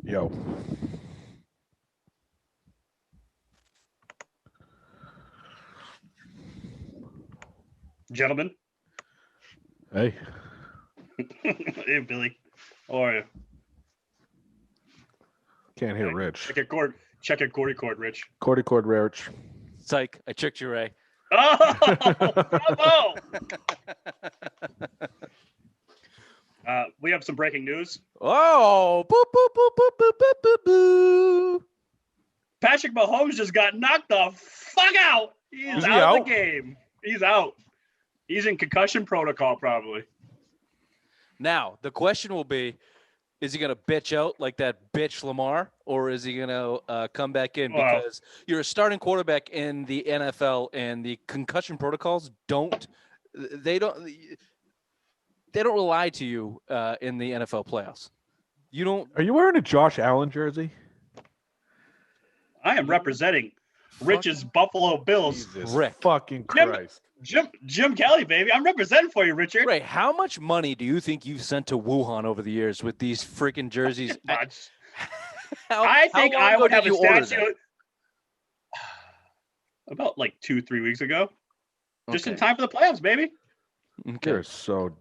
Yo. Gentlemen. Hey. Hey, Billy. How are you? Can't hear Rich. Check your cord. Check your Cordy cord, Rich. Cordy cord Rich. Psych. I tricked you, Ray. Oh, bravo! We have some breaking news. Oh, boop, boop, boop, boop, boop, boop, boop, boop. Patrick Mahomes just got knocked the fuck out. He's he out of out? the game. He's out. He's in concussion protocol, probably. Now, the question will be, is he going to bitch out like that bitch Lamar, or is he going to come back in? Wow. Because you're a starting quarterback in the NFL, and the concussion protocols don't rely to you in the NFL playoffs. You don't. Are you wearing a Josh Allen jersey? I am representing Rich's Buffalo Bills. Jesus Rick. fucking Christ. Jim Kelly, baby. I'm representing for you, Richard. Ray, how much money do you think you've sent to Wuhan over the years with these freaking jerseys? I think how long I ago would did have a you order statue about like 2-3 weeks ago. Just in Okay. time for the playoffs, baby. Okay. You're so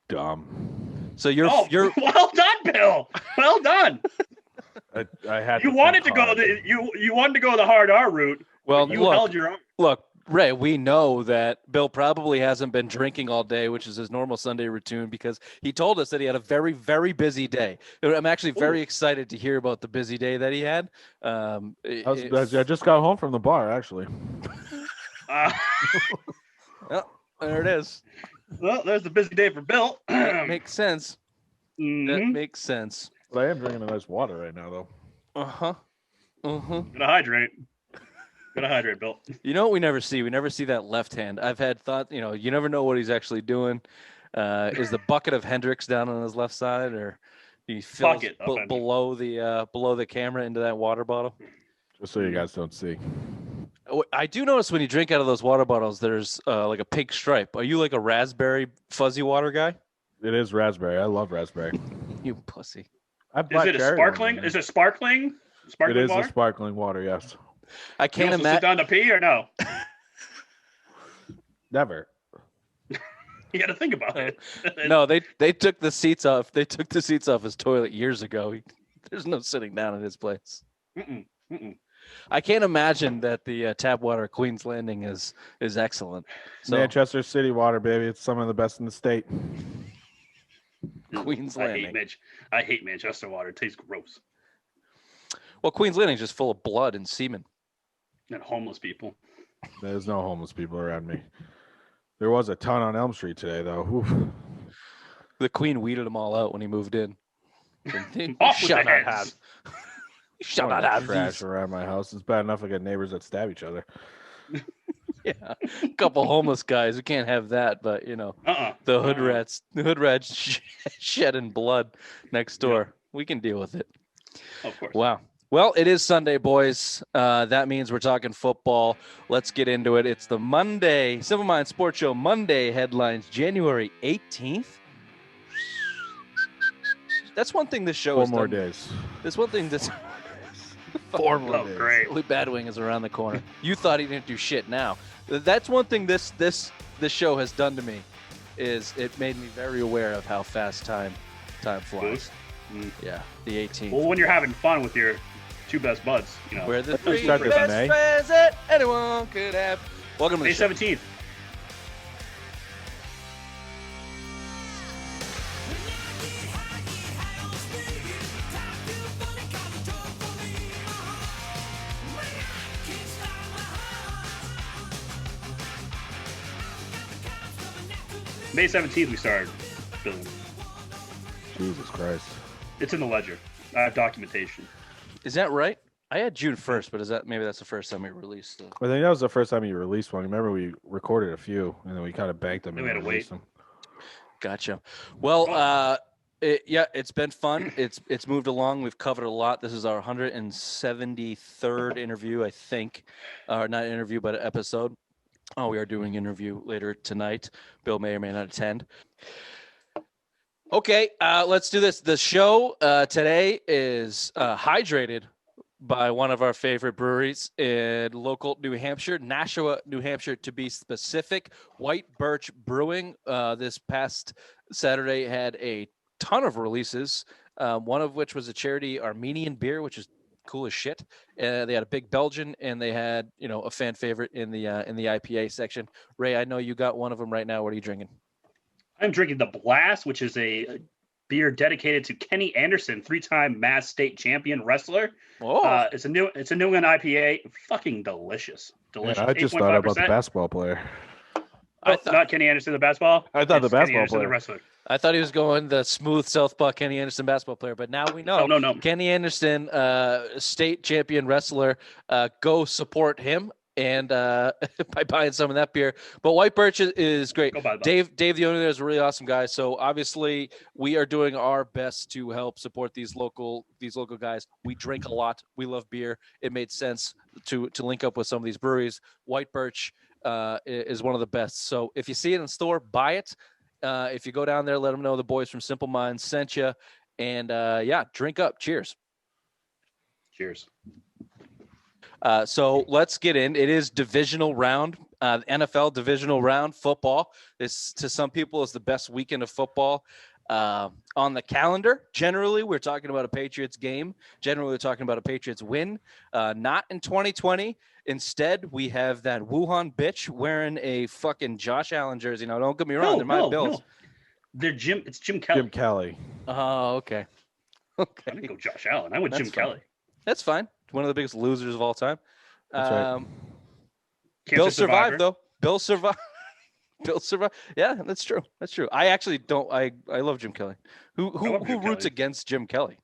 dumb. So you're well done, Bill. Well done. I had You to wanted think to go hard. you wanted to go the hard R route. well. But you held your own. Look, Ray, we know that Bill probably hasn't been drinking all day, which is his normal Sunday routine, because he told us that he had a very, very busy day. I'm actually very excited to hear about the busy day that he had. I just got home from the bar, actually. There it is. Well, there's the busy day for Bill. That makes sense. That Mhm. makes sense. But I am drinking a nice water right now, though. Uh-huh. Uh-huh. Gotta hydrate. Gotta hydrate, Bill. You know what we never see? We never see that left hand. I've had thought, you never know what he's actually doing. Is the bucket of Hendrix down on his left side, or he fills Bucket of Hendrix. below the camera into that water bottle? Just so you guys don't see. I do notice when you drink out of those water bottles, there's like a pink stripe. Are you like a raspberry fuzzy water guy? It is raspberry. I love raspberry. You pussy. I have Is black it a cherry sparkling? one. Is it sparkling? It Sparkling is water? a sparkling water, yes. I You can't also sit imagine. down to pee or no? Never. You got to think about it. No, they took the seats off. They took the seats off his toilet years ago. There's no sitting down in his place. Mm-mm, mm-mm. I can't imagine that the tap water at Queen's Landing is excellent. So Manchester City water, baby. It's some of the best in the state. Queen's Landing. I hate Manchester water. It tastes gross. Well, Queen's Landing is just full of blood and semen. And homeless people. There's no homeless people around me. There was a ton on Elm Street today, though. Oof. The Queen weeded them all out when he moved in. Off with Shall the not heads. have. Shall Bunch not of have trash these. around my house. It's bad enough I got neighbors that stab each other. Yeah, a couple homeless guys. We can't have that, but the hood rats shedding blood next door. We can deal with it. Of course. Wow. Well, it is Sunday, boys. That means we're talking football. Let's get into it. It's the Monday Simple Mind Sports Show Monday headlines, January 18th. That's one thing this show 4 has more done. days. That's one thing this 4 more Oh, days. great. Billy Badwing is around the corner. You thought he didn't do shit now. That's one thing this show has done to me, is it made me very aware of how fast time flies. Mm. Yeah, the 18th. Well, when you're having fun with your two best buds, We're the we three start this best May? friends that anyone could have. Welcome to the May show. 17th. May 17th we started filming. Jesus Christ. It's in the ledger. I have documentation. Is that right? I had June 1st, but maybe that's the first time we released it. I think that was the first time you released one. Remember, we recorded a few, and then we kind of banked them Then and we had to released wait. them. Gotcha. Well, it's been fun. It's moved along. We've covered a lot. This is our 173rd interview, I think. Not interview, but episode. Oh, we are doing an interview later tonight. Bill may or may not attend. Okay, let's do this. The show today is hydrated by one of our favorite breweries in local New Hampshire, Nashua, New Hampshire, to be specific. White Birch Brewing this past Saturday had a ton of releases, one of which was a charity Armenian beer, which is cool as shit. They had a big Belgian, and they had a fan favorite in the IPA section. Ray, I know you got one of them right now. What are you drinking? I'm drinking the Blast, which is a beer dedicated to Kenny Anderson, 3-time Mass State champion wrestler. Oh, It's a New England IPA. Fucking delicious. Delicious. I just thought about the 8.5%. basketball player. Not Kenny Anderson, the basketball. I thought the It's Kenny basketball Anderson, the player. wrestler. I thought he was going the smooth southpaw Kenny Anderson basketball player, but now we know No. Kenny Anderson, state champion wrestler. Go support him and by buying some of that beer. But White Birch is great. Go buy the Dave, the owner there, is a really awesome guy. So obviously, we are doing our best to help support these local guys. We drink a lot. We love beer. It made sense to link up with some of these breweries. White Birch is one of the best. So if you see it in the store, buy it. If you go down there, let them know the boys from Simple Minds sent you. And drink up. Cheers. Cheers. So let's get in. It is divisional round, NFL divisional round football. This, to some people, is the best weekend of football on the calendar. Generally, we're talking about a Patriots game. Generally, we're talking about a Patriots win. Not in 2020. Instead, we have that Wuhan bitch wearing a fucking Josh Allen jersey. Now, don't get me wrong. They're my Bills. No. It's Jim Kelly. Jim Kelly. Oh, okay. Okay. I didn't go Josh Allen. I went That's Jim fine. Kelly. That's fine. One of the biggest losers of all time. That's right. Bill survived, though. Bill survived. Bill survived. Yeah, that's true. That's true. I actually don't. I love Jim Kelly. Who roots against Jim Kelly?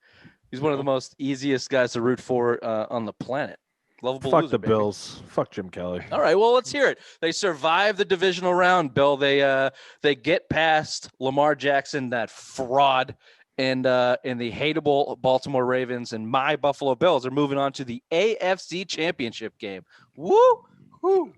He's one of the most easiest guys to root for on the planet. Lovable Fuck loser, the baby. Bills. Fuck Jim Kelly. All right, well, let's hear it. They survived the divisional round, Bill. They get past Lamar Jackson, that fraud, and the hateable Baltimore Ravens, and my Buffalo Bills are moving on to the AFC Championship game. Woo! Woo!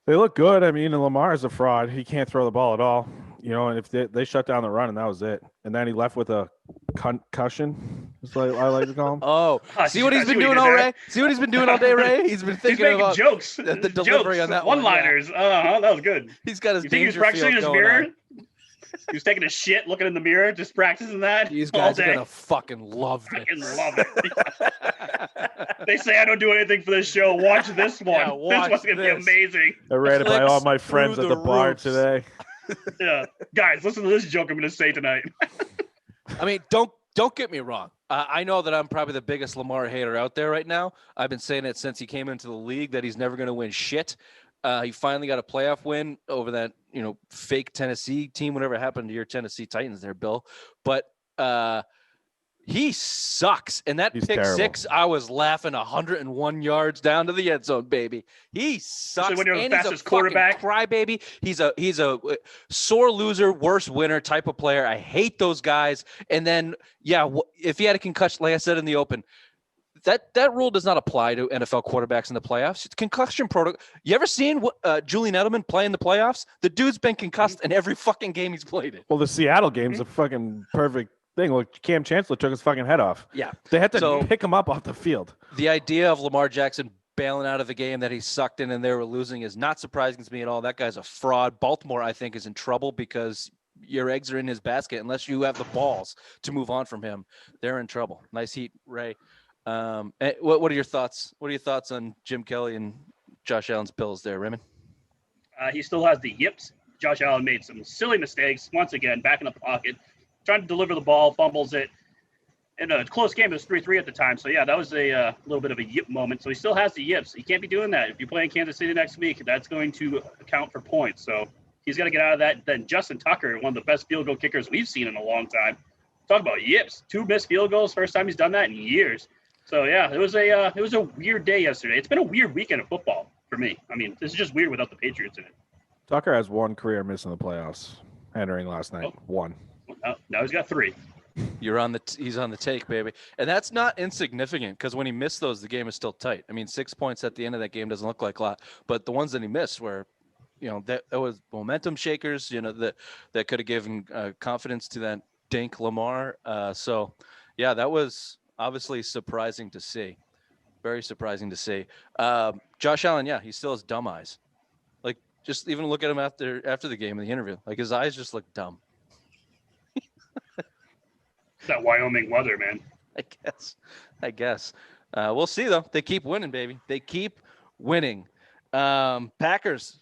They look good. I mean, Lamar is a fraud. He can't throw the ball at all. And if they shut down the run, and that was it. And then he left with a concussion, is what I like to call him. Oh, see what he's been doing all day? See what he's been doing all day, Ray? He's been thinking making about jokes. the delivery on that one-liners. That was good. He's got his You think he was danger practicing field his going mirror? on. He was taking a shit, looking in the mirror, just practicing that. These all guys are day. gonna fucking love this. Fucking love it. They say I don't do anything for this show. Watch this one. Yeah, watch this one's gonna this. be amazing. I ran it by Clicks all my friends through at the the bar roofs. today. Yeah, guys, listen to this joke I'm gonna say tonight. I mean, don't get me wrong. I know that I'm probably the biggest Lamar hater out there right now. I've been saying it since he came into the league that he's never going to win shit. He finally got a playoff win over that, fake Tennessee team. Whatever happened to your Tennessee Titans there, Bill? But he sucks. And that He's pick terrible. six, I was laughing 101 yards down to the end zone, baby. He sucks. So when you're the and he's fastest a fucking quarterback? crybaby. He's a sore loser, worst winner type of player. I hate those guys. And then, if he had a concussion, like I said in the open, that rule does not apply to NFL quarterbacks in the playoffs. It's concussion protocol. You ever seen Julian Edelman play in the playoffs? The dude's been concussed in every fucking game he's played in. Well, the Seattle game's a fucking perfect thing. Look, Cam Chancellor took his fucking head off. Yeah. They had to So- pick him up off the field. The idea of Lamar Jackson bailing out of a game that he sucked in and they were losing is not surprising to me at all. That guy's a fraud. Baltimore, I think, is in trouble because your eggs are in his basket. Unless you have the balls to move on from him, they're in trouble. Nice heat, Ray. What are your thoughts? What are your thoughts on Jim Kelly and Josh Allen's Bills there, Raymond? He still has the yips. Josh Allen made some silly mistakes. Once again, back in the pocket, trying to deliver the ball, fumbles it. In a close game, it was 3-3 at the time. So, that was a little bit of a yip moment. So, he still has the yips. He can't be doing that. If you play in Kansas City next week, that's going to account for points. So, he's got to get out of that. Then Justin Tucker, one of the best field goal kickers we've seen in a long time. Talk about yips. 2 missed field goals. First time he's done that in years. So, it was a weird day yesterday. It's been a weird weekend of football for me. I mean, this is just weird without the Patriots in it. Tucker has one career miss in the playoffs entering last night. Oh. One. Now he's got 3. He's on the take, baby. And that's not insignificant because when he missed those, the game is still tight. I mean, 6 points at the end of that game doesn't look like a lot, but the ones that he missed were, that was momentum shakers, that could have given confidence to that dink Lamar. So yeah, that was obviously surprising to see. Very surprising to see. Josh Allen, yeah, he still has dumb eyes. Like, just even look at him after the game in the interview. Like, his eyes just look dumb. That Wyoming weather, man. I guess. We'll see though. They keep winning, baby. They keep winning. Packers.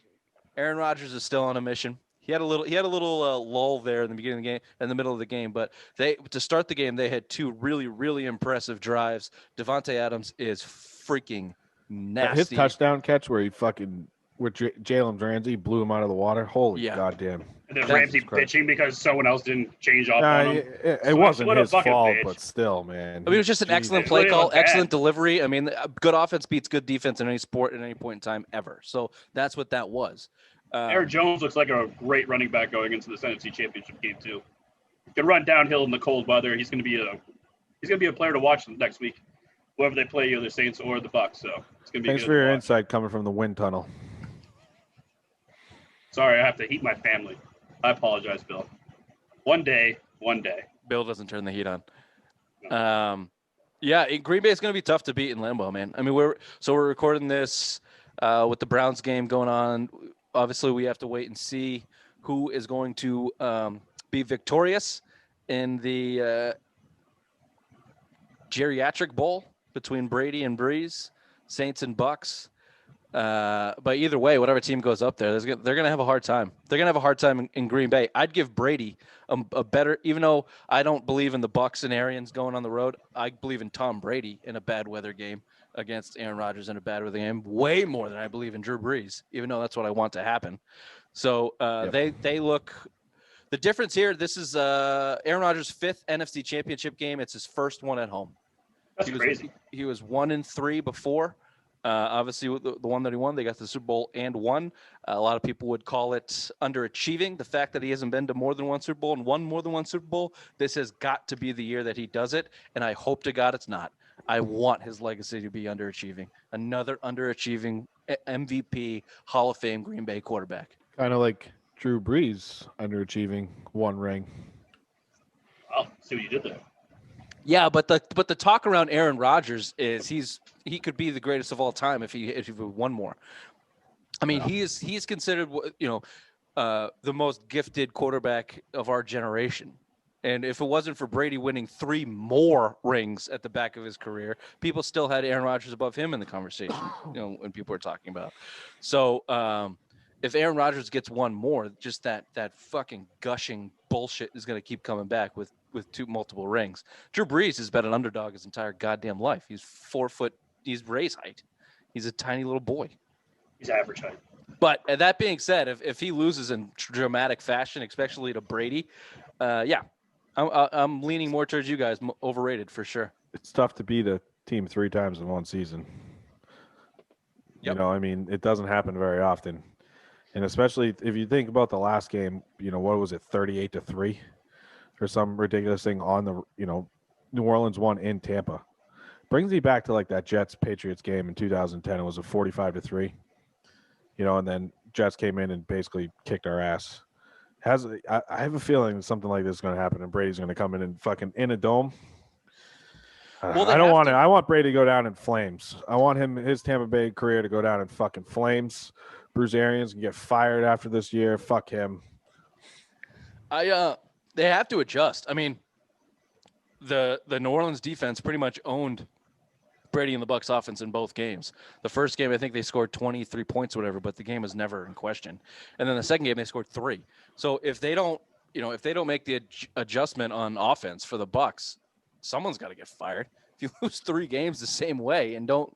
Aaron Rodgers is still on a mission. He had a little lull there in the beginning of the game, in the middle of the game. But to start the game, they had two really, really impressive drives. Devontae Adams is freaking nasty. His touchdown catch where Jalen Ramsey blew him out of the water. Holy goddamn! And then Ramsey bitching because someone else didn't change off on him. It wasn't his fault, but still, man. I mean, it was just an excellent play call, excellent delivery. I mean, good offense beats good defense in any sport at any point in time ever. So that's what that was. Aaron Jones looks like a great running back going into the NFC Championship game too. He can run downhill in the cold weather. He's going to be a player to watch next week, whoever they play, either the Saints or the Bucs. So it's going to be. Thanks for your insight coming from the wind tunnel. Sorry, I have to heat my family. I apologize, Bill. One day. Bill doesn't turn the heat on. Green Bay is going to be tough to beat in Lambeau, man. I mean, we're recording this with the Browns game going on. Obviously, we have to wait and see who is going to be victorious in the geriatric bowl between Brady and Breeze, Saints and Bucks. But either way, whatever team goes up there, they're going to have a hard time. They're going to have a hard time in Green Bay. I'd give Brady a better, even though I don't believe in the Bucks and Arians going on the road, I believe in Tom Brady in a bad weather game against Aaron Rodgers in a bad weather game way more than I believe in Drew Brees, even though that's what I want to happen. So they look – the difference here, this is Aaron Rodgers' 5th NFC Championship game. It's his first one at home. That's crazy. He was 1-3 before. Obviously, the one that he won, they got the Super Bowl and won. A lot of people would call it underachieving. The fact that he hasn't been to more than one Super Bowl and won more than one Super Bowl, this has got to be the year that he does it, and I hope to God it's not. I want his legacy to be underachieving. Another underachieving MVP, Hall of Fame Green Bay quarterback. Kind of like Drew Brees underachieving one ring. Wow, see what you did there. Yeah, but the talk around Aaron Rodgers is he could be the greatest of all time if he won more. I mean, he is considered the most gifted quarterback of our generation. And if it wasn't for Brady winning 3 more rings at the back of his career, people still had Aaron Rodgers above him in the conversation, when people were talking about. So if Aaron Rodgers gets one more, just that fucking gushing bullshit is going to keep coming back with multiple rings. Drew Brees has been an underdog his entire goddamn life. He's 4 foot. He's Ray's height. He's a tiny little boy. He's average height. But that being said, if he loses in dramatic fashion, especially to Brady, I'm leaning more towards you guys. Overrated for sure. It's tough to beat a team 3 times in one season. Yep. I mean, it doesn't happen very often. And especially if you think about the last game, what was it, 38-3 or some ridiculous thing on the, New Orleans won in Tampa. Brings me back to like that Jets-Patriots game in 2010. It was a 45-3, and then Jets came in and basically kicked our ass. I have a feeling something like this is going to happen, and Brady's going to come in and fucking in a dome. Well, I don't want it. I want Brady to go down in flames. I want his Tampa Bay career to go down in fucking flames. Bruce Arians can get fired after this year. Fuck him. They have to adjust. I mean, the New Orleans defense pretty much owned Brady and the Bucs offense in both games. The first game, I think they scored 23 points or whatever, but the game was never in question. And then the second game, they scored 3. So if they don't make the adjustment on offense for the Bucs, someone's got to get fired. If you lose 3 games the same way and don't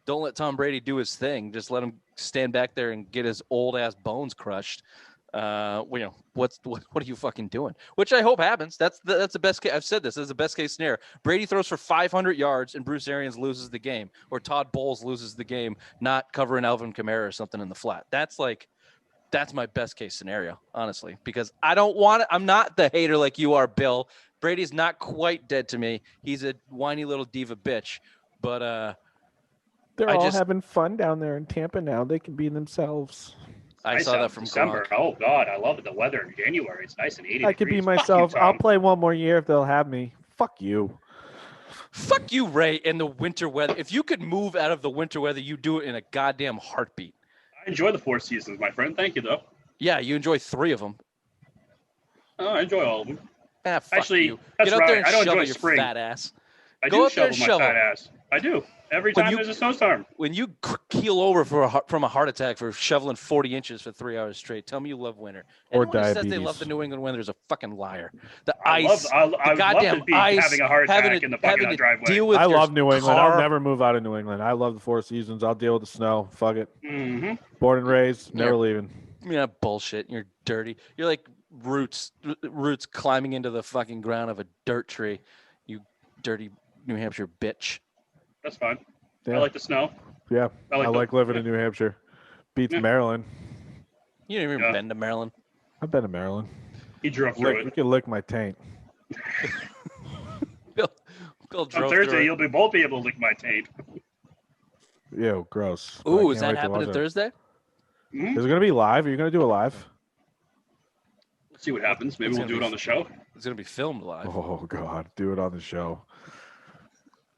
let Tom Brady do his thing, just let him stand back there and get his old ass bones crushed. What are you fucking doing? Which I hope happens. That's the best case. I've said this is the best case scenario. Brady throws for 500 yards and Bruce Arians loses the game, or Todd Bowles loses the game, not covering Alvin Kamara or something in the flat. That's my best case scenario, honestly, because I don't want it. I'm not the hater like you are, Bill. Brady's not quite dead to me. He's a whiny little diva bitch, but they're all having fun down there in Tampa now. They can be themselves. I Nice saw out that in from December. Gronk. Oh God, I love it. The weather in January. It's nice and 80 I could be degrees. myself. Fuck you, I'll Tom. play one more year if they'll have me. Fuck you. Fuck you, Ray, in the winter weather. If you could move out of the winter weather, you do it in a goddamn heartbeat. I enjoy the 4 seasons, my friend. Thank you, though. Yeah, you enjoy 3 of them. Oh, I enjoy all of them. Ah, fuck Actually, you. that's Get out there right. and I don't shovel enjoy your spring. fat ass. I Go do out there and shovel my fat shovel. ass. I do. Every When time you- there's a snowstorm. When you keel over from a heart attack for shoveling 40 inches for 3 hours straight, tell me you love winter. Or Anyone who says they love diabetes. the New England winter is a fucking liar. The I ice, would the love goddamn to be ice, having a heart having attack to- in the fucking having to driveway. deal with I your love New England. I'll car. never move out of New England. I love the 4 seasons. I'll deal with the snow. Fuck it. Mm-hmm. Born and raised, never Yeah. leaving. Yeah, bullshit. You're dirty. You're like roots climbing into the fucking ground of a dirt tree. You dirty New Hampshire bitch. That's fine. Yeah. I like the snow. Yeah, I I like like the- living yeah. in New Hampshire. Beats Yeah. Maryland. You didn't even Yeah. been to Maryland. I've been to Maryland. He drove You through it. can lick my taint. Bill On drove Thursday, through you'll both be able to lick my taint. Ew, gross. it. But I Ooh, is can't that wait to happening watch it. Thursday? Mhm. Is it gonna be live? Are you gonna do a live? Let's see what happens. Maybe It's we'll gonna do be it on the show. It's gonna be filmed live. Oh God, do it on the show.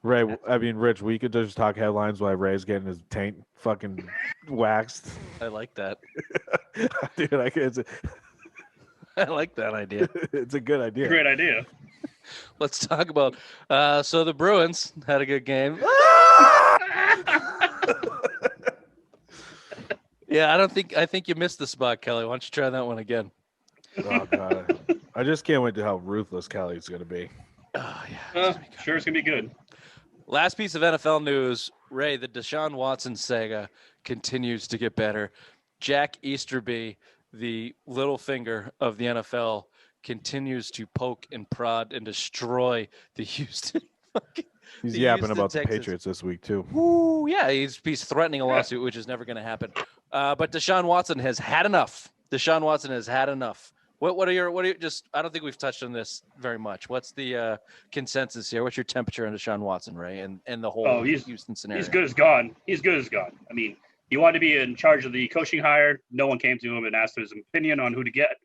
Ray, I mean, Rich, we could just talk headlines while Ray's getting his taint fucking waxed. I like that. Dude, it's I like that idea. it's a good idea. Great idea. Let's talk about. So the Bruins had a good game. Yeah, I think you missed the spot, Kelly. Why don't you try that one again? Oh God, I just can't wait to how ruthless Kelly's gonna be. Oh yeah. Sure, it's gonna be good. Last piece of NFL news, Ray, the Deshaun Watson saga continues to get better. Jack Easterby, the little finger of the NFL, continues to poke and prod and destroy the Houston. He's The yapping Houston about the Texans. Patriots this week too. Ooh, yeah, he's threatening a lawsuit, which is never going to happen. But Deshaun Watson has had enough. Deshaun Watson has had enough. What are your just? I don't think we've touched on this very much. What's the consensus here? What's your temperature on Deshaun Watson, Ray, and the whole Houston scenario? He's good as gone. He's good as gone. I mean, he wanted to be in charge of the coaching hire. No one came to him and asked his opinion on who to get.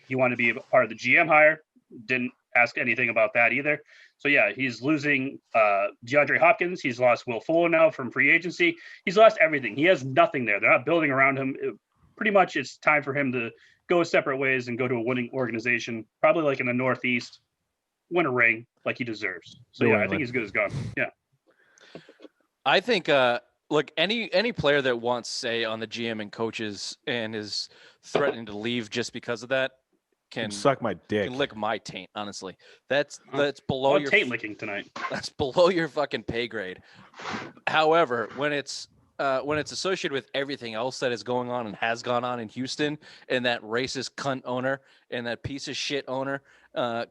He wanted to be a part of the GM hire. Didn't ask anything about that either. So yeah, he's losing DeAndre Hopkins. He's lost Will Fuller now from free agency. He's lost everything. He has nothing there. They're not building around him. Pretty much it's time for him to go separate ways and go to a winning organization, probably like in the Northeast, win a ring like he deserves. So New yeah, I England. think he's good as gone. Yeah. I think look, any player that wants say on the GM and coaches and is threatening to leave just because of that can Suck my dick. can lick my taint. Honestly, that's below Well, your taint licking tonight. that's below your fucking pay grade. However, when it's associated with everything else that is going on and has gone on in Houston, and that racist cunt owner and that piece of shit owner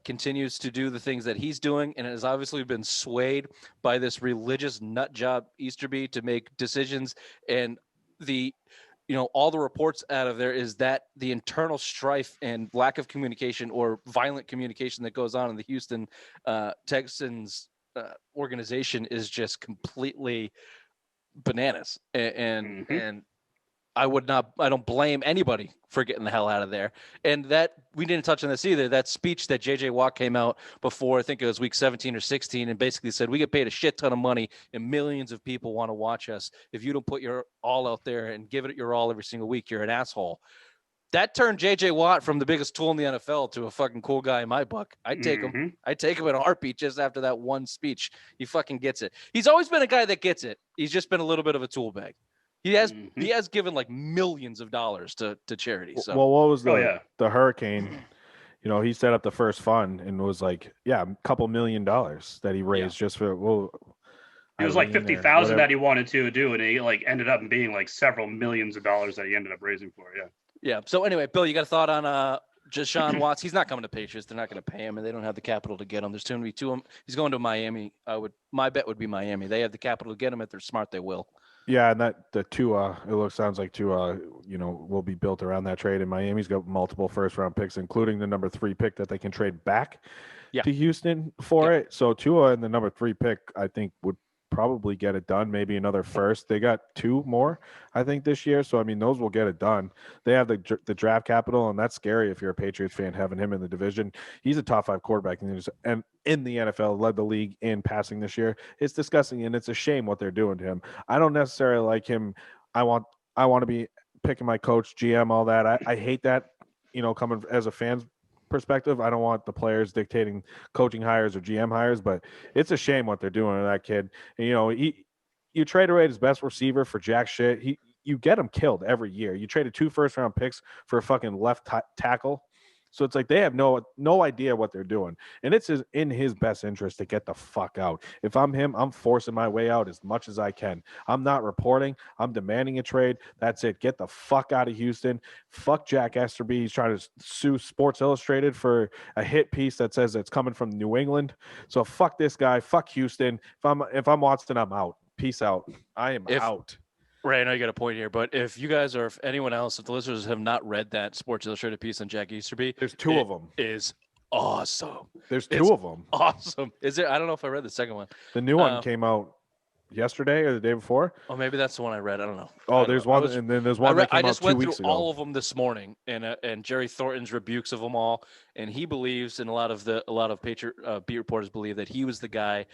continues to do the things that he's doing, and has obviously been swayed by this religious nut job Easterby to make decisions, and all the reports out of there is that the internal strife and lack of communication or violent communication that goes on in the Houston Texans organization is just completely bananas. And I don't blame anybody for getting the hell out of there. And that we didn't touch on this either. That speech that JJ Watt came out before, I think it was week 17 or 16, and basically said, we get paid a shit ton of money and millions of people want to watch us. If you don't put your all out there and give it your all every single week, you're an asshole. That turned JJ Watt from the biggest tool in the NFL to a fucking cool guy in my book. I'd take him. I'd take him in a heartbeat just after that one speech. He fucking gets it. He's always been a guy that gets it. He's just been a little bit of a tool bag. He has given like millions of dollars to charity. So Well, what was the hurricane? He set up the first fund and was like, a couple $1 million that he raised just for it was like 50,000 that he wanted to do, and he like ended up being like several millions of dollars that he ended up raising for. Yeah. Yeah. So anyway, Bill, you got a thought on Deshaun Watts? He's not coming to Patriots. They're not going to pay him, and they don't have the capital to get him. There's too many to him. He's going to Miami. My bet would be Miami. They have the capital to get him. If they're smart, they will. Yeah, and the Tua, sounds like Tua, will be built around that trade. And Miami's got multiple first-round picks, including the number 3 pick that they can trade back to Houston for it. So Tua and the number 3 pick, I think, would probably get it done. Maybe another first. They got 2 more, I think, this year. So I mean, those will get it done. They have the draft capital, and that's scary if you're a Patriots fan having him in the division. He's a top 5 quarterback and in the NFL, led the league in passing this year. It's disgusting, and it's a shame what they're doing to him. I don't necessarily like him. I want to be picking my coach, GM, all that. I hate that. Coming as a fan's perspective, I don't want the players dictating coaching hires or GM hires, but it's a shame what they're doing to that kid. And, you trade away his best receiver for jack shit. You get him killed every year. You traded 2 first-round picks for a fucking left tackle. So it's like they have no idea what they're doing. And it's in his best interest to get the fuck out. If I'm him, I'm forcing my way out as much as I can. I'm not reporting. I'm demanding a trade. That's it. Get the fuck out of Houston. Fuck Jack Esterby. He's trying to sue Sports Illustrated for a hit piece that says it's coming from New England. So fuck this guy. Fuck Houston. If I'm Watson, I'm out. Peace out. I am out. Right, I know you got a point here, but if you guys or if anyone else, if the listeners have not read that Sports Illustrated piece on Jack Easterby, there's 2 of them. Is awesome. There's 2 of them. Awesome. Is there? I don't know if I read the second one. The new one came out yesterday or the day before. Oh, maybe that's the one I read. I don't know. Oh, there's one, and then there's one that came out 2 weeks ago. I just went through all of them this morning, and Jerry Thornton's rebukes of them all, and he believes, and a lot of Patriot beat reporters believe that he was the guy,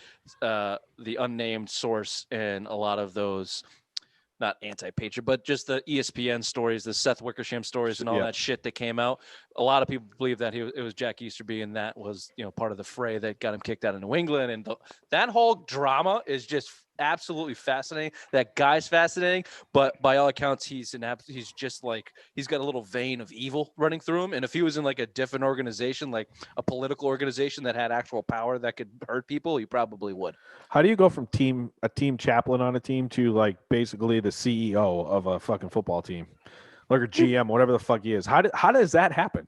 the unnamed source in a lot of those. Not anti-Patriot, but just the ESPN stories, the Seth Wickersham stories, and all that shit that came out. A lot of people believe that it was Jack Easterby, and that was part of the fray that got him kicked out of New England. And that whole drama is just absolutely fascinating. That guy's fascinating, but by all accounts, he's just like he's got a little vein of evil running through him. And if he was in like a different organization, like a political organization that had actual power that could hurt people, he probably would. How do you go from a team chaplain on a team to like basically the CEO of a fucking football team, like a GM, whatever the fuck he is? How does that happen?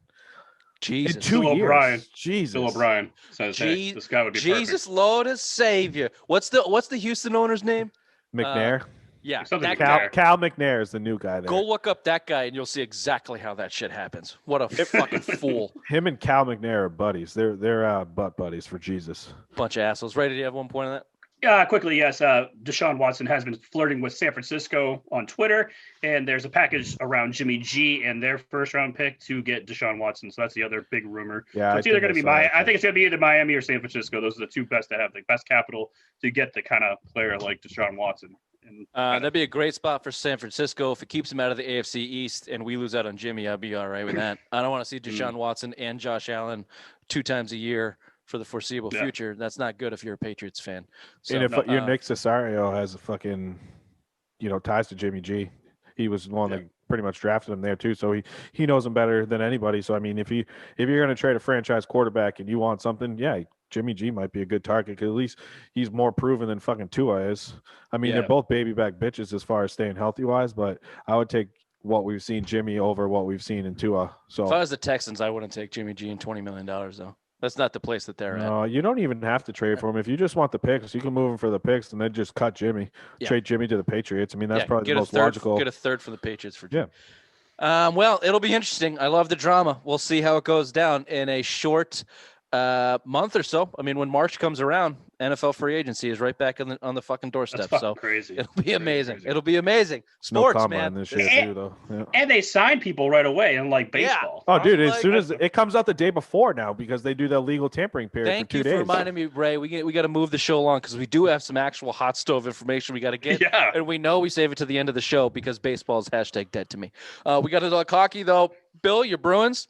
Jesus. In 2 years. O'Brien. Jesus. Bill O'Brien says, hey, this guy would be Jesus, perfect. Lord and Savior. What's the Houston owner's name? McNair. Yeah. Cal McNair is the new guy there. Go look up that guy and you'll see exactly how that shit happens. What a fucking fool. Him and Cal McNair are buddies. They're butt buddies for Jesus. Bunch of assholes. Ray, did you have one point on that? Quickly, yes. Deshaun Watson has been flirting with San Francisco on Twitter, and there's a package around Jimmy G and their first-round pick to get Deshaun Watson. So that's the other big rumor. Yeah, so it's either going to be I think it's going to be either Miami or San Francisco. Those are the 2 best to have the best capital to get the kind of player like Deshaun Watson. That'd be a great spot for San Francisco if it keeps him out of the AFC East and we lose out on Jimmy. I'd be all right with that. I don't want to see Deshaun Watson and Josh Allen 2 times a year for the foreseeable future. That's not good if you're a Patriots fan. So, and if your Nick Cesario has a fucking, ties to Jimmy G, he was the one that pretty much drafted him there too. So he knows him better than anybody. So I mean, if you're going to trade a franchise quarterback and you want something, Jimmy G might be a good target because at least he's more proven than fucking Tua is. I mean, they're both baby back bitches as far as staying healthy wise, but I would take what we've seen Jimmy over what we've seen in Tua. So if I was the Texans, I wouldn't take Jimmy G and $20 million though. That's not the place that they're at. No, you don't even have to trade for him. If you just want the picks, you can move him for the picks and then just cut Jimmy. Yeah. Trade Jimmy to the Patriots. I mean, that's probably the most logical. Get a third for the Patriots for Jimmy. Yeah. Well, it'll be interesting. I love the drama. We'll see how it goes down in a short month or so. I mean, when March comes around, NFL free agency is right back on the fucking doorstep. So crazy. It'll be amazing. Crazy. It'll be amazing. Sports, no man. This year too, though. Yeah. And they sign people right away, unlike baseball. Oh, dude! As soon as it comes out the day before now, because they do the legal tampering period Thank for 2 you days. for reminding me, Ray. We got to move the show along because we do have some actual hot stove information we got to get. Yeah. And we know we save it to the end of the show because baseball is #dead to me. We got to talk hockey though. Bill, your Bruins.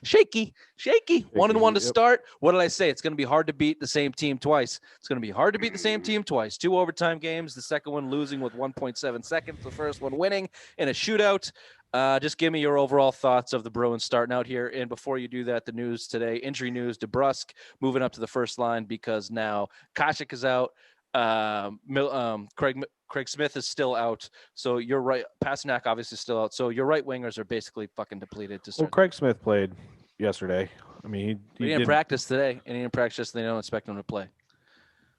Shaky. 1-1 to start. What did I say? It's going to be hard to beat the same team twice. It's going to be hard to beat the same team twice. 2 overtime games. The second one losing with 1.7 seconds. The first one winning in a shootout. Just give me your overall thoughts of the Bruins starting out here. And before you do that, the news today, injury news, DeBrusk moving up to the first line because now Koshik is out. Craig Smith is still out. So you're right. Pasternak obviously still out. So your right wingers are basically fucking depleted to start. Well, Craig Smith played yesterday. I mean, he didn't practice today, and he didn't practice. They don't expect him to play.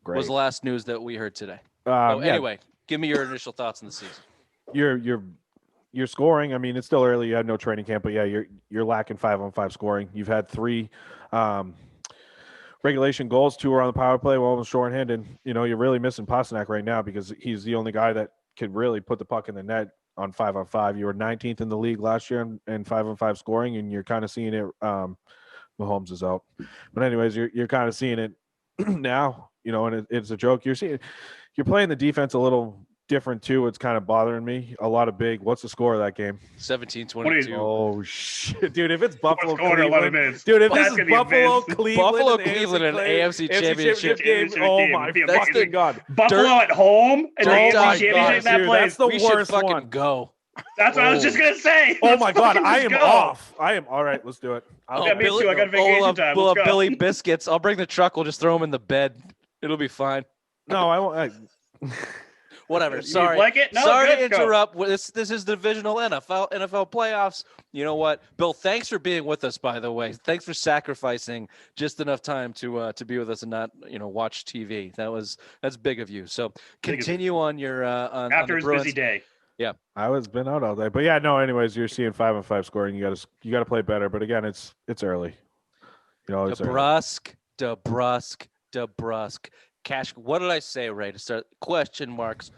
Great. Was the last news that we heard today. Anyway, give me your initial thoughts on the season. You're scoring. I mean, it's still early. You had no training camp, but you're lacking 5-on-5 scoring. You've had 3 regulation goals. 2 are on the power play, one was shorthanded. You're really missing Pasternak right now because he's the only guy that could really put the puck in the net on 5-on-5. You were 19th in the league last year in 5-on-5 scoring, and you're kind of seeing it. Mahomes is out, but anyways, you're kind of seeing it now. And it's a joke. You're playing the defense a little different too. It's kind of bothering me. A lot of big. What's the score of that game? 17-22. Oh shit, dude! If it's Buffalo, Fourth quarter, 11 Cleveland, minutes. dude, if That's this is gonna be Buffalo, amazing. Cleveland, Buffalo, and Cleveland, and AFC AFC championship game. game. Oh That'd my be fucking amazing. god! Buffalo Dirt. at home and the Oh AFC my championship God, in that dude, place. that's the We should worst fucking one. go. That's what I was just gonna say. Oh Let's my god, fucking I just am go. off. I am all right. Let's do it. Yeah, me too. I got vacation time. We'll Let's have go. Billy biscuits. I'll bring the truck. We'll just throw them in the bed. It'll be fine. No, I won't. Whatever. You Sorry. like it? No, Sorry good, to go. interrupt. This is divisional NFL playoffs. You know what, Bill? Thanks for being with us. By the way, thanks for sacrificing just enough time to be with us and not watch TV. That's big of you. So continue on your on After the his Bruins. busy day. I was been out all day, but yeah, no. Anyways, you're seeing 5-on-5 scoring. You got to play better. But again, it's early. It's early. DeBrusque. Cash. What did I say, Ray? To start, question marks.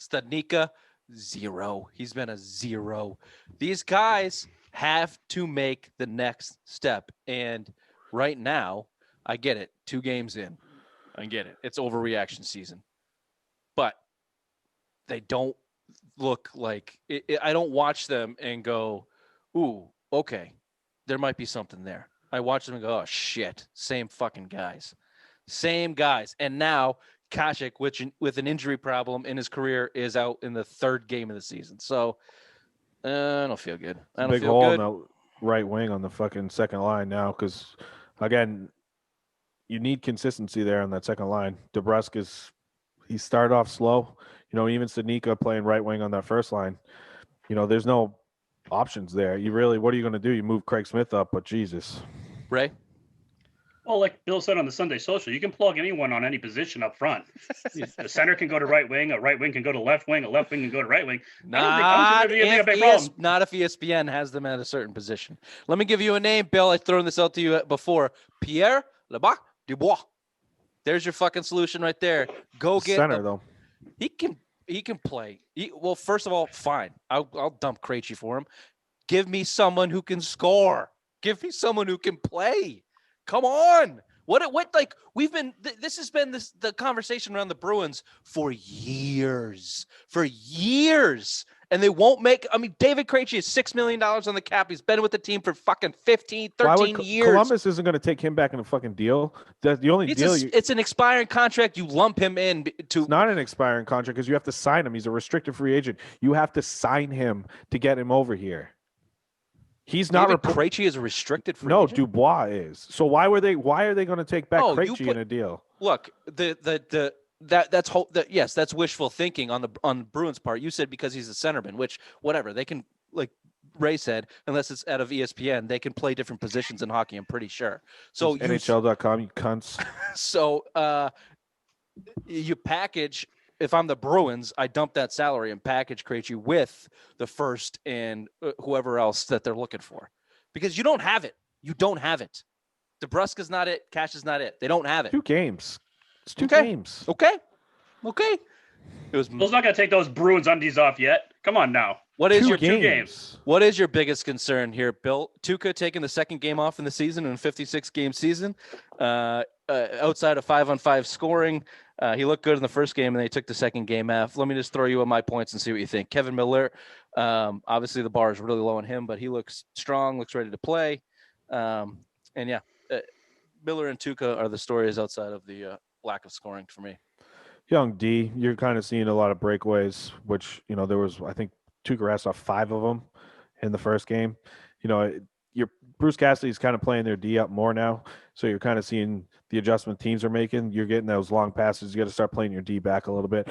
Stanika, 0. He's been a 0. These guys have to make the next step. And right now, I get it. 2 games in. I get it. It's overreaction season. But they don't look like I don't watch them and go, ooh, okay, there might be something there. I watch them and go, oh, shit, same fucking guys. And now Kashik, with an injury problem in his career, is out in the 3rd game of the season. So I don't feel good. I don't Big feel hole good. in the right wing on the fucking second line now because, again, you need consistency there on that second line. DeBrusque he started off slow. Even Stanika playing right wing on that first line. There's no options there. What are you going to do? You move Craig Smith up, but Jesus. Ray? Well, like Bill said on the Sunday Social, you can plug anyone on any position up front. The center can go to right wing, a right wing can go to left wing, a left wing can go to right wing. I don't think it'd be a big problem. Not if ESPN has them at a certain position. Let me give you a name, Bill. I've thrown this out to you before. Pierre Lebac Dubois. There's your fucking solution right there. Go get center though. He can play. Well, first of all, fine. I'll dump Krejci for him. Give me someone who can score. Give me someone who can play. Come on. What like we've been this has been the conversation around the Bruins for years. And they won't make. I mean, David Krejci is $6 million on the cap. He's been with the team for fucking 15, 13 years. Columbus isn't going to take him back in a fucking deal. The only it's an expiring contract. You lump him in to. It's not an expiring contract because you have to sign him. He's a restricted free agent. You have to sign him to get him over here. He's not. Krejci is a restricted free agent? No, Dubois is. So why are they going to take back Krejci in a deal? Look, that's wishful thinking on the Bruins part. You said because he's a centerman, which whatever they can, like Ray said, unless it's out of ESPN, they can play different positions in hockey. I'm pretty sure. So NHL.com, you cunts. So you package. If I'm the Bruins, I dump that salary and package Krejci with the first and whoever else that they're looking for, because you don't have it. DeBrusque is not it. Cash is not it. They don't have it. 2 games. It's 2 games. Okay. Bill's not going to take those Bruins undies off yet. Come on now. What is 2 games? What is your biggest concern here, Bill? Tuukka taking the 2nd game off in the season in a 56-game season, outside of 5-on-5 scoring. He looked good in the first game, and they took the 2nd game off. Let me just throw you on my points and see what you think. Kevin Miller, obviously the bar is really low on him, but he looks strong, looks ready to play. Miller and Tuukka are the stories outside of the lack of scoring for me. Young D, you're kind of seeing a lot of breakaways, which, there was, I think, Tuukka has off 5 of them in the first game. Your Bruce Cassidy's kind of playing their D up more now, so you're kind of seeing the adjustment teams are making. You're getting those long passes. You got to start playing your D back a little bit.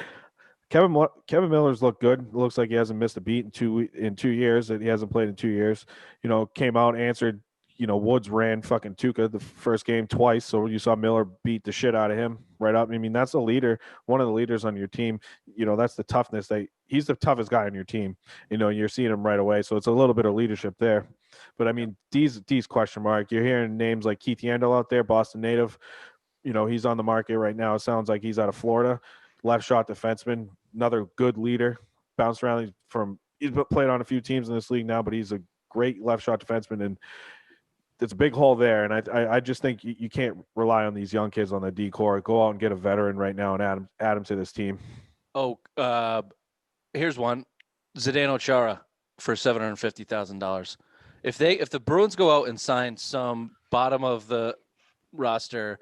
Kevin Miller's looked good. It looks like he hasn't missed a beat in 2 years. That he hasn't played in 2 years. Came out, answered. Woods ran fucking Tuukka the first game twice, so you saw Miller beat the shit out of him right up. I mean, that's a leader, one of the leaders on your team. That's the toughness. He's the toughest guy on your team. You're seeing him right away, so it's a little bit of leadership there. But I mean, D's question mark. You're hearing names like Keith Yandel out there, Boston native. He's on the market right now. It sounds like he's out of Florida. Left shot defenseman, another good leader. Bounced around he's played on a few teams in this league now, but he's a great left shot defenseman, and it's a big hole there. And I just think you can't rely on these young kids on the D core. Go out and get a veteran right now and add him to this team. Oh, here's one: Zdeno Chara for $750,000. If the Bruins go out and sign some bottom of the roster,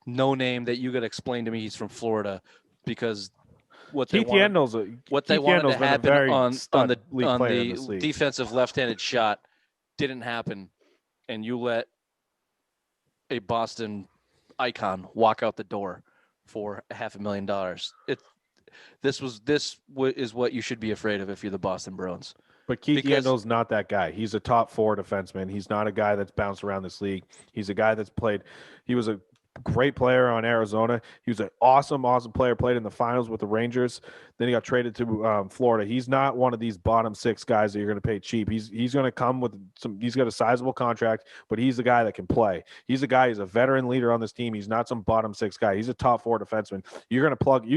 no name that you could explain to me he's from Florida, because what they wanted to happen on the defensive left-handed shot didn't happen, and you let a Boston icon walk out the door for $500,000. This is what you should be afraid of if you're the Boston Bruins. But Keith Yandel's not that guy. He's a top 4 defenseman. He's not a guy that's bounced around this league. He's a guy that's played. He was a great player on Arizona. He was an awesome player, played in the finals with the Rangers. Then he got traded to Florida. He's not one of these bottom 6 guys that you're going to pay cheap. He's going to come with he's got a sizable contract, but he's the guy that can play. He's a veteran leader on this team. He's not some bottom 6 guy. He's a top 4 defenseman. You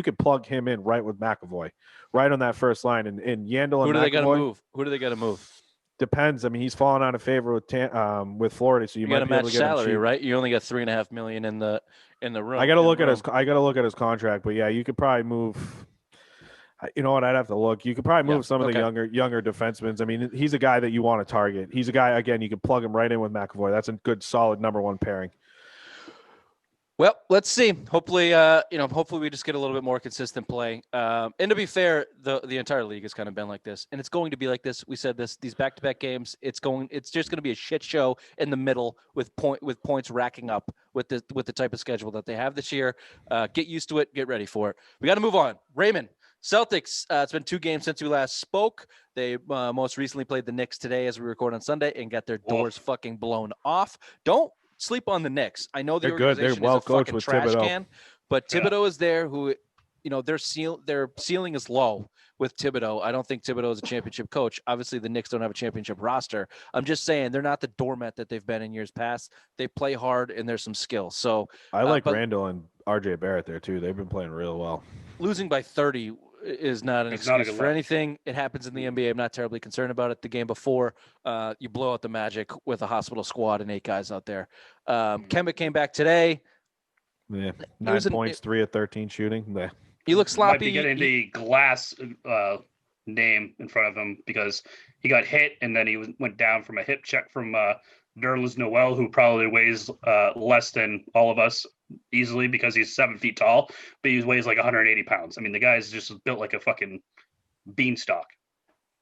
could plug him in right with McAvoy, right on that first line. And Yandel and Who do they got to move? Who do they got to move? Depends. I mean, he's fallen out of favor with Florida, so you might got to match salary, right? You only got $3.5 million in the room. I got to look at his contract, but yeah, you could probably move. You know what? I'd have to look. You could probably move some of the younger defensemen. I mean, he's a guy that you want to target. He's a guy, again, you can plug him right in with McAvoy. That's a good, solid number 1 pairing. Well, let's see. Hopefully, hopefully we just get a little bit more consistent play. And to be fair, the entire league has kind of been like this, and it's going to be like this. We said this; these back-to-back games, it's just going to be a shit show in the middle with points racking up with the type of schedule that they have this year. Get used to it. Get ready for it. We got to move on. Raymond, Celtics. It's been 2 games since we last spoke. They most recently played the Knicks today, as we record on Sunday, and got their doors fucking blown off. Don't sleep on the Knicks. I know the organization is a fucking trash can, but Thibodeau is there who, their ceiling is low with Thibodeau. I don't think Thibodeau is a championship coach. Obviously, the Knicks don't have a championship roster. I'm just saying they're not the doormat that they've been in years past. They play hard, and there's some skill. So I like Randall and RJ Barrett there, too. They've been playing real well. Losing by 30 is not an excuse for anything. It happens in the NBA. I'm not terribly concerned about it. The game before, you blow out the Magic with a hospital squad and 8 guys out there. Kemba came back today. Yeah, 9 points, 3 of 13 shooting. Yeah. He looks sloppy. Might be getting the glass name in front of him because he got hit and then he went down from a hip check from Nerlens Noel, who probably weighs less than all of us easily because he's 7 feet tall, but he weighs like 180 pounds. I mean, the guy's just built like a fucking beanstalk.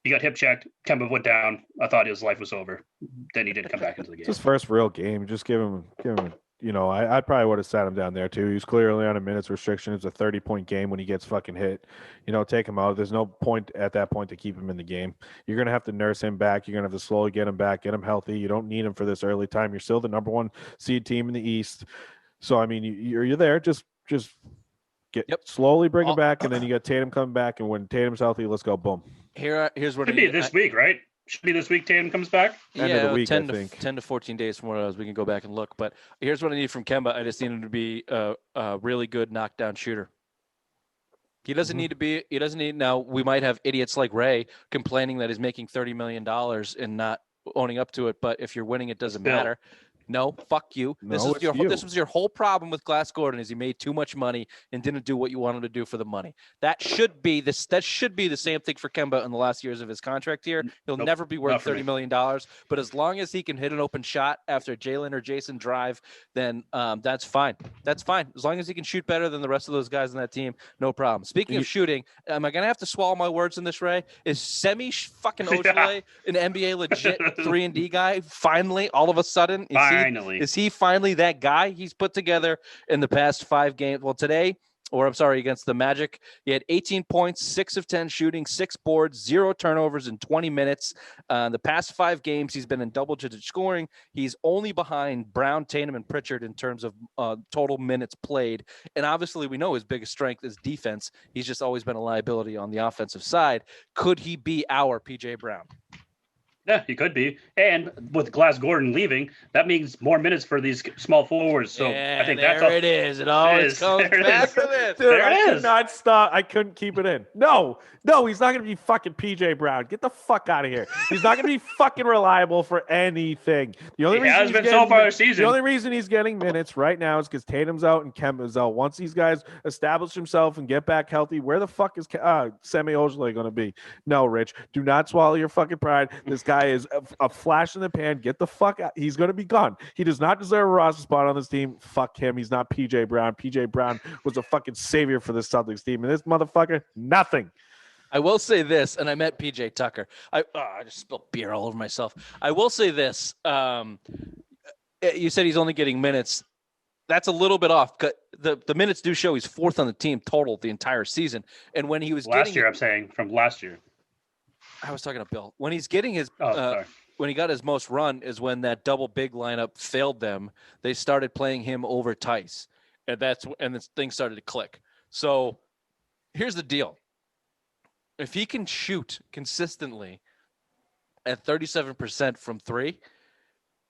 He got hip checked. Kemba went down. I thought his life was over. Then he didn't come back into the game. It's his first real game. Just give him. I probably would have sat him down there too. He was clearly on a minutes restriction. It's a 30-point game when he gets fucking hit. Take him out. There's no point at that point to keep him in the game. You're gonna have to nurse him back. You're gonna have to slowly get him back, get him healthy. You don't need him for this early time. You're still the number 1 seed team in the East. So I mean, you're there. Just slowly bring him back, and then you got Tatum coming back, and when Tatum's healthy, let's go. Boom. Here's what it should be this week, right? Should be this week. Tatum comes back. End of the week, 10 I think. 10 to 14 days from what it was. We can go back and look. But here's what I need from Kemba. I just need him to be a really good knockdown shooter. He doesn't need to be. He doesn't need. Now we might have idiots like Ray complaining that he's making $30 million and not owning up to it. But if you're winning, it doesn't matter. No, fuck you. This was your whole problem with Glass Gordon is he made too much money and didn't do what you wanted to do for the money. That should be the same thing for Kemba in the last years of his contract here. He'll never be worth $30 million. But as long as he can hit an open shot after Jalen or Jason drive, then that's fine. That's fine. As long as he can shoot better than the rest of those guys on that team, no problem. Speaking of shooting, am I gonna have to swallow my words in this, Ray? Is Semi fucking Ojele an NBA legit 3-and-D guy? Finally, all of a sudden, is he finally that guy he's put together in the past 5 games? Well, against the Magic, he had 18 points, 6 of 10 shooting, 6 boards, 0 turnovers in 20 minutes. The past 5 games, he's been in double-digit scoring. He's only behind Brown, Tatum, and Pritchard in terms of total minutes played. And obviously, we know his biggest strength is defense. He's just always been a liability on the offensive side. Could he be our P.J. Brown? Yeah, he could be. And with Glass Gordon leaving, that means more minutes for these small forwards. So I think that's it is. It always comes There it back is. to this. Dude, There I it could is. not stop. I couldn't keep it in. No, he's not going to be fucking PJ Brown. Get the fuck out of here. He's not going to be fucking reliable for anything. The only He reason has he's been getting, so far this season. The only reason he's getting minutes right now is because Tatum's out and Kemba's out. Once these guys establish himself and get back healthy, where the fuck is Semi Ojele going to be? No, Rich, do not swallow your fucking pride. This guy is a flash in the pan. Get the fuck out. He's going to be gone. He does not deserve a roster spot on this team. Fuck him. He's not PJ Brown. PJ Brown was a fucking savior for the Celtics team. And this motherfucker, nothing. I will say this, and I met PJ Tucker. I just spilled beer all over myself. I will say this. You said he's only getting minutes. That's a little bit off. The minutes do show he's fourth on the team total the entire season. And when he was last year, I'm saying from last year. I was talking to Bill. When he's getting his Sorry. when he got his most run is when that double big lineup failed them. They started playing him over Tice, and this thing started to click. So here's the deal: if he can shoot consistently at 37% from three,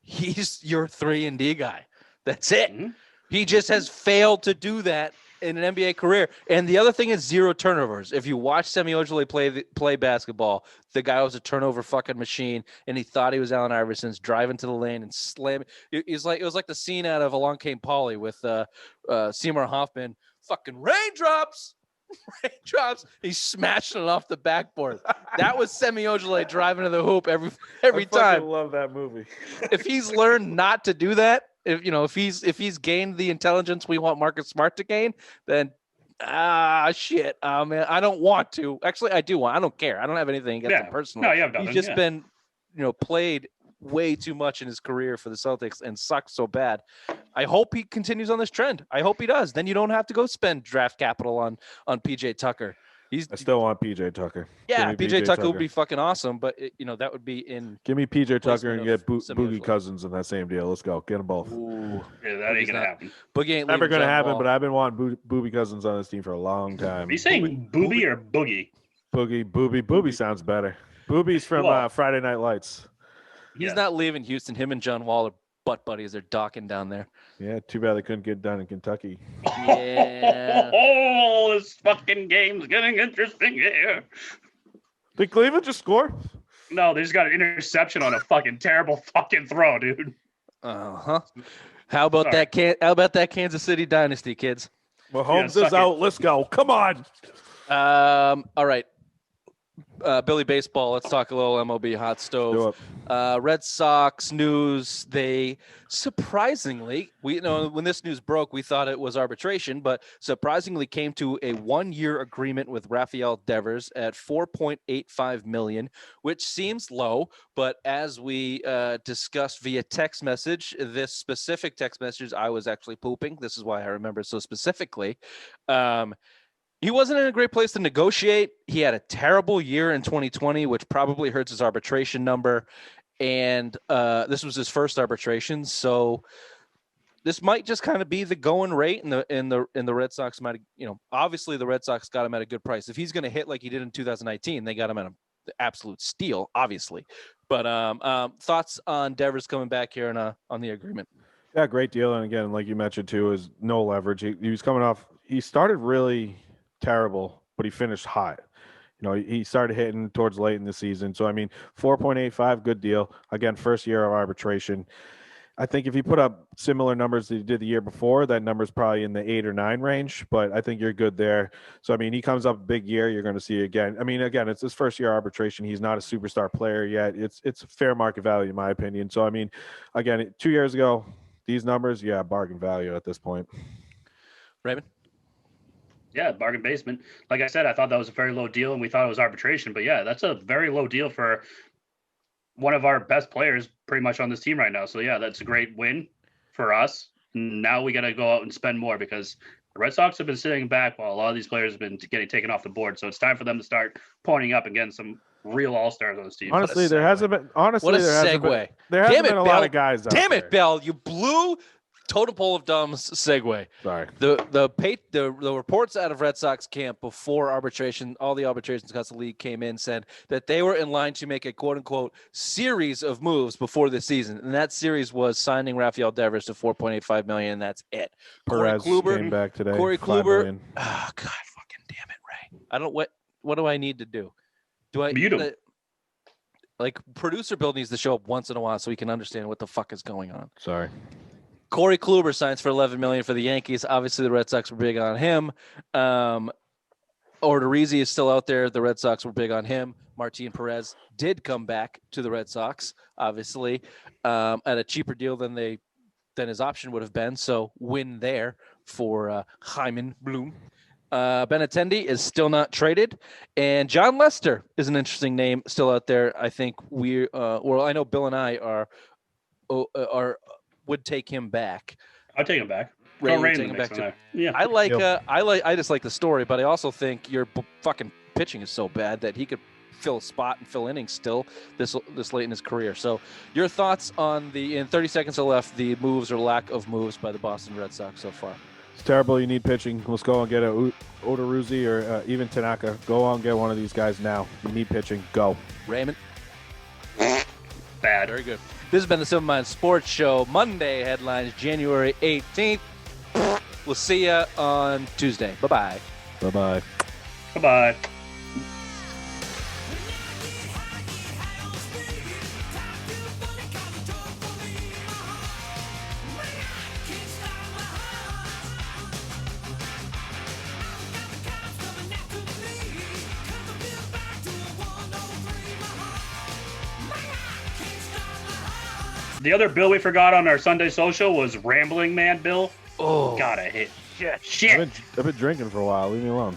he's your 3-and-D guy. That's it. Mm-hmm. He just has failed to do that in an NBA career. And the other thing is 0 turnovers. If you watch Semi Ojele play basketball, the guy was a turnover fucking machine, and he thought he was Allen Iverson's driving to the lane and slamming. It was like the scene out of Along Came Polly with Seymour Hoffman. Fucking raindrops. Raindrops. He's smashing it off the backboard. That was Semi Ojele driving to the hoop every time. I love that movie. If he's learned not to do that, if he's gained the intelligence we want Marcus Smart to gain, then shit. Man, I don't want to. Actually, I do want. I don't care. I don't have anything against him personally. No, you have nothing. He's just been, played way too much in his career for the Celtics and sucks so bad. I hope he continues on this trend. I hope he does. Then you don't have to go spend draft capital on PJ Tucker. I still want PJ Tucker. Yeah, PJ Tucker would be fucking awesome, but that would be in. Give me PJ Tucker and get Semi Boogie Ojele. Cousins in that same deal. Let's go. Get them both. Ooh, Yeah, that ain't gonna happen. Boogie ain't Never leaving going to John happen, Wall. but I've been wanting Boogie Cousins on this team for a long time. Are you saying booby or boogie? Booby sounds better. Booby's from Friday Night Lights. He's not leaving Houston. Him and John Wall are butt buddies. They're docking down there. Yeah, too bad they couldn't get done in Kentucky. Yeah. Oh, this fucking game's getting interesting here. Did Cleveland just score? No, they just got an interception on a fucking terrible fucking throw, dude. Uh-huh. How about that Kansas City dynasty, kids? Well, Holmes suck is out. Let's go. Come on. All right. Billy Baseball, let's talk a little MLB hot stove. Red Sox news. They surprisingly, when this news broke, we thought it was arbitration, but surprisingly came to a 1-year agreement with Rafael Devers at $4.85 million, which seems low. But as we discussed via text message, this specific text message, I was actually pooping. This is why I remember so specifically. He wasn't in a great place to negotiate. He had a terrible year in 2020, which probably hurts his arbitration number. And this was his first arbitration, so this might just kind of be the going rate. And the Red Sox might, obviously the Red Sox got him at a good price. If he's going to hit like he did in 2019, they got him at an absolute steal, obviously. But thoughts on Devers coming back here on the agreement? Yeah, great deal. And again, like you mentioned too, is no leverage. He was coming off. He started really terrible, but he finished hot. He started hitting towards late in the season. So, 4.85, good deal. Again, first year of arbitration. I think if you put up similar numbers that he did the year before, that number's probably in the 8 or 9 range, but I think you're good there. So, he comes up a big year. You're going to see again. Again, it's his first year arbitration. He's not a superstar player yet. It's fair market value, in my opinion. So, again, 2 years ago, these numbers, yeah, bargain value at this point. Raymond? Yeah, bargain basement. Like I said, I thought that was a very low deal, and we thought it was arbitration. But yeah, that's a very low deal for one of our best players pretty much on this team right now. So yeah, that's a great win for us. Now we got to go out and spend more because the Red Sox have been sitting back while a lot of these players have been getting taken off the board. So it's time for them to start pointing up and getting some real all-stars on this team. Honestly, there hasn't been. Honestly, What a there hasn't segue. been a lot of guys out Damn there. it, Bell. You blew Total poll of dumbs segue. Sorry. The reports out of Red Sox camp before arbitration, all the arbitrations across the league came in, said that they were in line to make a quote unquote series of moves before the season, and that series was signing Rafael Devers to $4.85 million, and that's it. Perez came back today. Corey $5 Kluber. million. Oh God, fucking damn it, Ray! I don't what do I need to do? Do I mute him? Like producer Bill needs to show up once in a while so we can understand what the fuck is going on. Sorry. Corey Kluber signs for $11 million for the Yankees. Obviously, the Red Sox were big on him. Odorizzi is still out there. The Red Sox were big on him. Martin Perez did come back to the Red Sox, obviously, at a cheaper deal than his option would have been. So win there for Hyman Bloom. Benintendi is still not traded, and John Lester is an interesting name still out there. I think I know Bill and I would take him back. I'll take him back. Ray Throw would Ray in take the him mix back on too. there. Yeah. I just like the story, but I also think your fucking pitching is so bad that he could fill a spot and fill innings still this late in his career. So your thoughts on in 30 seconds or left, the moves or lack of moves by the Boston Red Sox so far? It's terrible. You need pitching. Let's go and get a Odorizzi or even Tanaka. Go on and get one of these guys now. You need pitching. Go. Raymond? Bad. Very good. This has been the Simple Minds Sports Show. Monday headlines, January 18th. We'll see you on Tuesday. Bye-bye. Bye-bye. Bye-bye. The other Bill we forgot on our Sunday social was Rambling Man Bill. Oh, God, I hate shit. shit. I've been drinking for a while. Leave me alone.